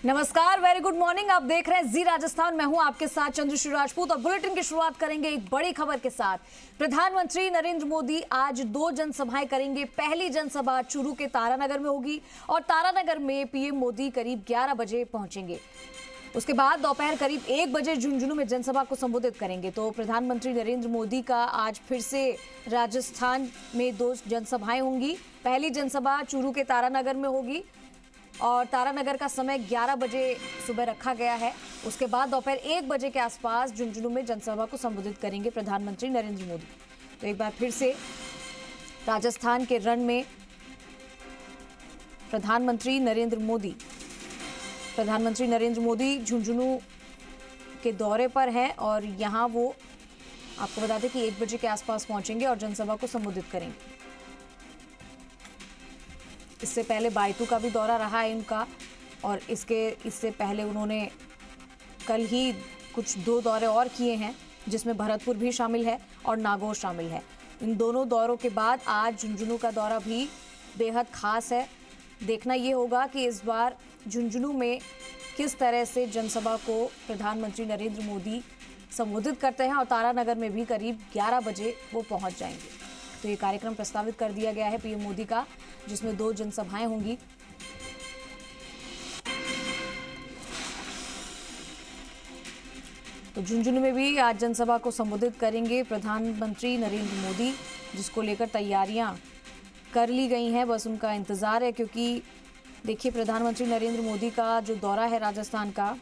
नमस्कार, very good morning. आप देख रहे हैं जी राजस्थान। मैं हूं आपके साथ चंद्रश्री राजपूत और बुलेटिन की शुरुआत करेंगे एक बड़ी खबर के साथ। प्रधानमंत्री नरेंद्र मोदी आज 2 जनसभाएं करेंगे। पहली जनसभा चूरू के तारानगर में होगी और तारानगर में पीएम मोदी करीब 11 बजे पहुंचेंगे। उसके बाद दोपहर करीब 1 बजे झुंझुनू में जनसभा को संबोधित करेंगे। तो प्रधानमंत्री नरेंद्र मोदी का आज फिर से राजस्थान में 2 जनसभाएं होंगी। पहली जनसभा चूरू के तारानगर में होगी और तारानगर का समय 11 बजे सुबह रखा गया है। उसके बाद दोपहर 1 बजे के आसपास झुंझुनू में जनसभा को संबोधित करेंगे प्रधानमंत्री नरेंद्र मोदी। तो एक बार फिर से राजस्थान के रण में प्रधानमंत्री नरेंद्र मोदी झुंझुनू के दौरे पर हैं और यहां वो आपको बता दें कि 1 बजे के आसपास पहुंचेंगे और जनसभा को संबोधित करेंगे। इससे पहले बायतू का भी दौरा रहा है इनका और इससे पहले उन्होंने कल ही कुछ 2 दौरे और किए हैं, जिसमें भरतपुर भी शामिल है और नागौर शामिल है। इन दोनों दौरों के बाद आज झुंझुनू का दौरा भी बेहद खास है। देखना ये होगा कि इस बार झुंझुनू में किस तरह से जनसभा को प्रधानमंत्री नरेंद्र मोदी संबोधित करते हैं और तारानगर में भी करीब 11 बजे वो पहुंच जाएंगे। तो ये कार्यक्रम प्रस्तावित कर दिया गया है पीएम मोदी का, जिसमें 2 जनसभाएं होंगी। तो झुंझुनू में भी आज जनसभा को संबोधित करेंगे प्रधानमंत्री नरेंद्र मोदी, जिसको लेकर तैयारियां कर ली गई हैं। बस उनका इंतजार है, क्योंकि देखिए प्रधानमंत्री नरेंद्र मोदी का जो दौरा है राजस्थान का,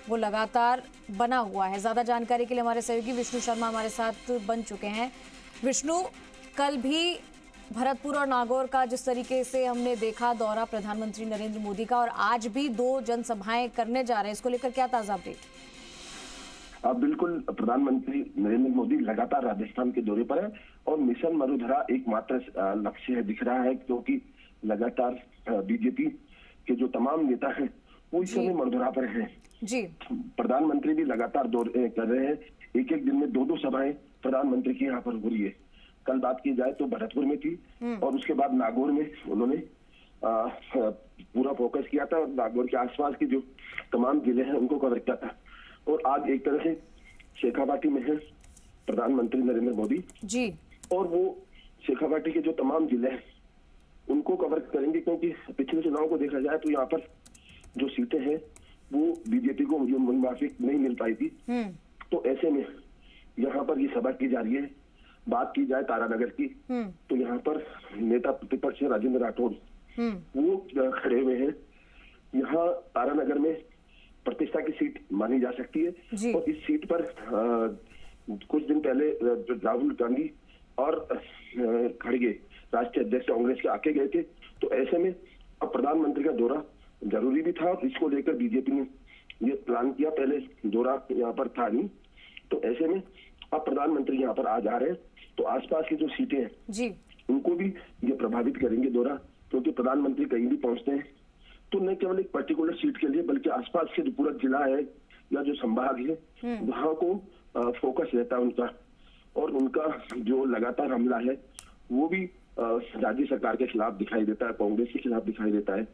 वो लगातार बना हुआ है। ज्यादा जानकारी के लिए हमारे सहयोगी विष्णु शर्मा हमारे साथ बन चुके हैं। विष्णु, कल भी भरतपुर और नागौर का जिस तरीके से हमने देखा दौरा प्रधानमंत्री नरेंद्र मोदी का, और आज भी 2 जनसभाएं करने जा रहे हैं, इसको लेकर क्या ताजा अपडेट? बिल्कुल, प्रधानमंत्री नरेंद्र मोदी लगातार राजस्थान के दौरे पर है और मिशन मरुधरा एकमात्र लक्ष्य दिख रहा है, क्योंकि लगातार बीजेपी के जो तमाम नेता हैं वो इस समय मरुधरा पर हैं। जी, प्रधानमंत्री भी लगातार दौरे कर रहे हैं। एक दिन में 2 सभाएं प्रधानमंत्री की यहाँ पर हो रही है। कल बात की जाए तो भरतपुर में थी और उसके बाद नागौर में उन्होंने पूरा फोकस किया था और नागौर के आसपास के जो तमाम जिले हैं उनको कवर किया था। और आज एक तरह से शेखावाटी में है प्रधानमंत्री नरेंद्र मोदी जी, और वो शेखावाटी के जो तमाम जिले हैं उनको कवर करेंगे, क्योंकि पिछले चुनाव को देखा जाए तो यहाँ पर जो सीटें हैं वो बीजेपी को मुनाफिक नहीं मिल पाई थी। तो ऐसे में यहाँ पर ये सभा की जा रही है। बात की जाए तारानगर की तो यहाँ पर नेता प्रतिपक्ष राजेंद्र राठौड़ वो खड़े हुए हैं। यहाँ तारानगर में प्रतिष्ठा की सीट मानी जा सकती है और इस सीट पर कुछ दिन पहले राहुल गांधी और खड़गे राष्ट्रीय अध्यक्ष कांग्रेस के आके गए थे। तो ऐसे में अब प्रधानमंत्री का दौरा जरूरी भी था और इसको लेकर बीजेपी ने ये प्लान किया। पहले दौरा यहाँ पर था नहीं, तो ऐसे में अब प्रधानमंत्री यहाँ पर आ जा रहे हैं। तो आसपास की जो सीटें हैं जी, उनको भी ये प्रभावित करेंगे दौरा, क्योंकि प्रधानमंत्री कहीं भी पहुंचते हैं तो न केवल एक पर्टिकुलर सीट के लिए बल्कि आसपास के जो पूरा जिला है या जो संभाग है वहां को फोकस रहता है उनका। और उनका जो लगातार हमला है वो भी राज्य सरकार के खिलाफ दिखाई देता है, कांग्रेस के खिलाफ दिखाई देता है।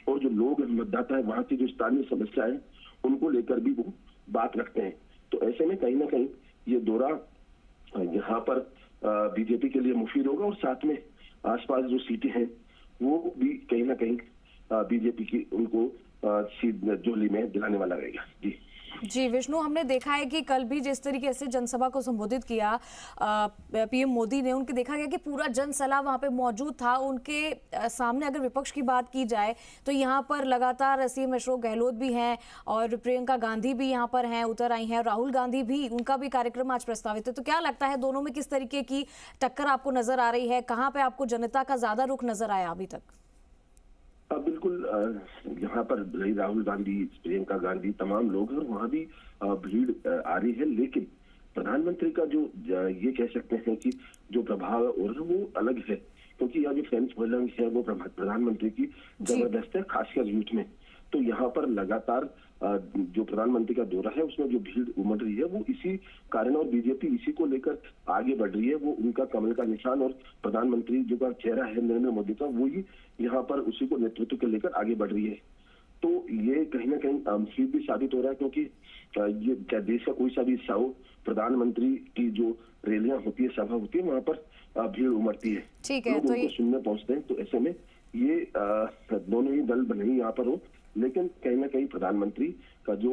और जो लोग मतदाता है वहां की जो स्थानीय समस्या है उनको लेकर भी वो बात रखते हैं। तो ऐसे में कहीं ना कहीं ये दौरा यहाँ पर बीजेपी के लिए मुफीद होगा और साथ में आसपास जो सीटें हैं वो भी कहीं ना कहीं बीजेपी की उनको सीट झोली में दिलाने वाला रहेगा। जी विष्णु, हमने देखा है कि कल भी जिस तरीके से जनसभा को संबोधित किया पीएम मोदी ने, उनके देखा गया कि पूरा जनसलाह वहां पे मौजूद था। उनके सामने अगर विपक्ष की बात की जाए तो यहाँ पर लगातार सीएम अशोक गहलोत भी हैं और प्रियंका गांधी भी यहाँ पर हैं, उतर आई हैं, राहुल गांधी भी, उनका भी कार्यक्रम आज प्रस्तावित है। तो क्या लगता है दोनों में किस तरीके की टक्कर आपको नजर आ रही है? कहाँ पे आपको जनता का ज्यादा रुख नजर आया अभी तक? बिल्कुल, यहाँ पर राहुल गांधी, प्रियंका गांधी, तमाम लोग हैं और वहाँ भी भीड़ आ रही है। लेकिन प्रधानमंत्री का जो ये कह सकते हैं कि जो प्रभाव और वो अलग है, क्योंकि यह जो फैंस फॉलोइंग है वो प्रधानमंत्री की जबरदस्त है, खासकर यूथ में। तो यहाँ पर लगातार जो प्रधानमंत्री का दौरा है उसमें जो भीड़ उमड़ रही है वो इसी कारण, और बीजेपी इसी को लेकर आगे बढ़ रही है। वो उनका कमल का निशान और प्रधानमंत्री जो का चेहरा है नरेंद्र मोदी का, वो ही यहाँ पर उसी को नेतृत्व के लेकर आगे बढ़ रही है। तो ये कहीं ना कहीं मुफीद भी साबित हो रहा है, क्योंकि ये चाहे देश का कोई सा भी हिस्सा हो, प्रधानमंत्री की जो रैलियां होती है, सभा होती है, वहां पर भीड़ उमड़ती है, ठीक है, लोग तो उनको सुनने पहुंचते हैं। तो ऐसे में ये दोनों ही दल भले ही यहाँ पर हो, लेकिन कहीं ना कहीं प्रधानमंत्री का जो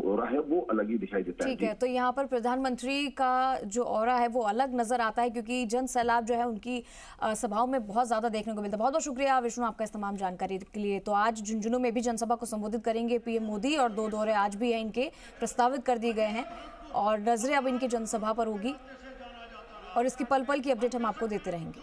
ऑरा है वो अलग ही दिखाई देता है। ठीक है, तो यहाँ पर प्रधानमंत्री का जो ऑरा है वो अलग नजर आता है, क्योंकि जन सैलाब जो है उनकी सभाओं में बहुत ज्यादा देखने को मिलता है। बहुत बहुत शुक्रिया विष्णु आपका इस तमाम जानकारी के लिए। तो आज झुंझुनू में भी जनसभा को संबोधित करेंगे पीएम मोदी, और 2 दौरे आज भी है इनके प्रस्तावित कर दिए गए हैं, और नजरें अब इनकी जनसभा पर होगी, और इसकी पल पल की अपडेट हम आपको देते रहेंगे।